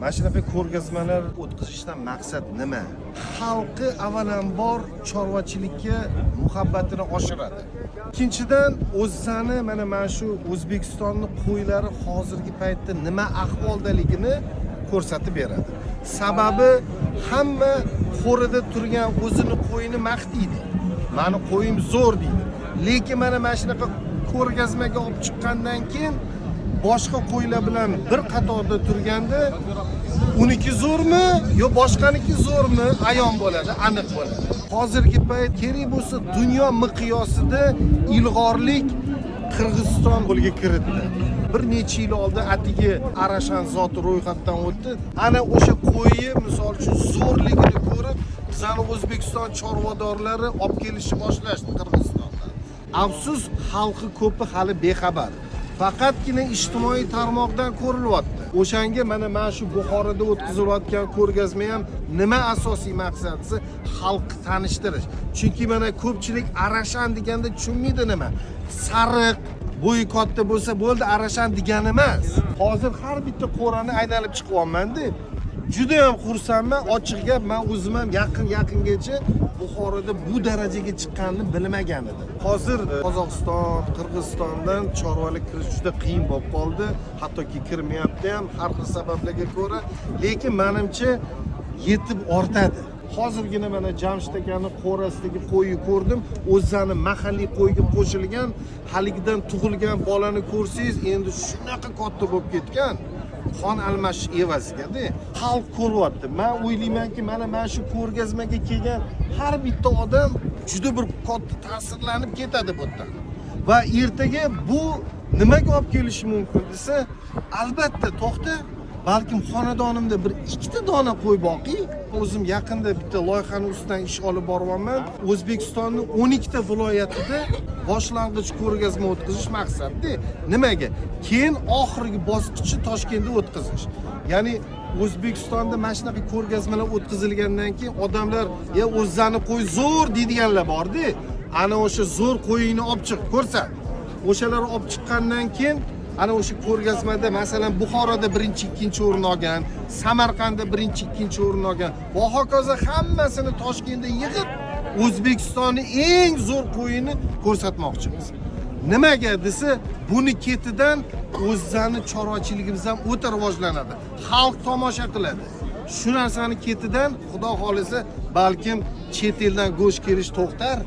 Mana shunaqa ko'rgazmalar o'tkazishdan maqsad nima? Xalqi avvalambor chorvachilikka muhabbatini oshiradi. Ikkinchidan, o'zini mana shu O'zbekistonning qo'ylari hozirgi paytda nima ahvoldaligini ko'rsatib beradi. Sababi hamma qo'rida turgan o'zini qo'yini maqtaydi. Mani qo'yim zo'r deydi. Lekin mana shunaqa ko'rgazmaga olib chiqqandan keyin boshqa qo'ylar bilan bir qatorda turganda uniki zo'rmi yo boshqaniki zo'rmi ayon bo'ladi, aniq bo'ladi. Hozirgi payt kerak bo'lsa dunyo miqyosida ilg'orlik Qirg'iziston qo'lga kiritdi. Bir necha yil oldin atigi Arashan zoti ro'yxatdan o'tdi. Ana o'sha qo'yi misol uchun zo'rligini ko'rib, bizning O'zbekiston chorvadorlari olib kelishni boshlashdi Qirg'izistondan. Afsus, xalqi ko'pi hali bexabar. Faqatgina ijtimoiy tarmoqdan ko'rilyapti. O'shanga mana shu Buxoroda o'tkazilayotgan ko'rgazma ham nima asosiy maqsadisi? Xalqni tanishtirish. Chunki mana ko'pchilik Arashan deganda tushunmaydi nima. Sariq bo'yi katta bo'lsa bo'ldi, Arashan degani emas. Hozir har bitta qo'rani aylanib chiqyapman-da. Juda ham xursandman, ochiq gap, men o'zim ham yaqingacha Buxoroda bu darajaga chiqqanini bilmagan edim. Hozir Qozog'iston, Qirg'izistondan chorvalik kirish juda qiyin bo'lib qoldi, hattoki kirmayapti ham har xil sabablarga ko'ra, lekin menimcha yetib ortadi. Hozirgina mana Jamshid akaning qo'rasidagi qo'yni ko'rdim. O'zini mahalliy qo'yga qo'shilgan, haligidan tug'ilgan bolani ko'rsangiz, endi shunaqa katta bo'lib ketgan. Xon almashish evaziga-da xalq ko'ryapti. Men o'ylaymanki, mana shu ko'rgazmaga kelgan har bitta odam juda bir katta ta'sirlanib ketadi bu yerdan. Va ertaga bu nimaga olib kelishi mumkin desa, albatta to'xta, balkim xonadonimda bir ikkita dona qo'y boqiy. O'zim yaqinda bitta loyihani ustidan ish olib boryapman. O'zbekistonning 12 ta viloyatida boshlang'ich ko'rgazma o'tkazish maqsadda. Nimaga? Keyin oxirgi bosqichi Toshkentda o'tkazish. Ya'ni O'zbekistonda mana shunaqa ko'rgazmalar o'tkazilgandan keyin odamlar, "Ya o'zani qo'y zo'r" deydiganlar bor-da. Ana o'sha zo'r qo'yingni olib chiq, ko'rsat. O'shalarni olib chiqqandan keyin ana o'sha ko'rgazmada masalan Buxoroda 1-2 o'rin olgan, Samarqandda 1-2 o'rin olgan va hokazo hammasini Toshkentda yig'ib O'zbekistonning eng zo'r qo'yini ko'rsatmoqchimiz. Nimaga desa, buni ketidan o'zani chorvachiligimiz ham o'ta rivojlanadi. Xalq tomosha qiladi. Shu narsani ketidan Xudo xolisa balkim chet eldan go'sht kelish to'xtar.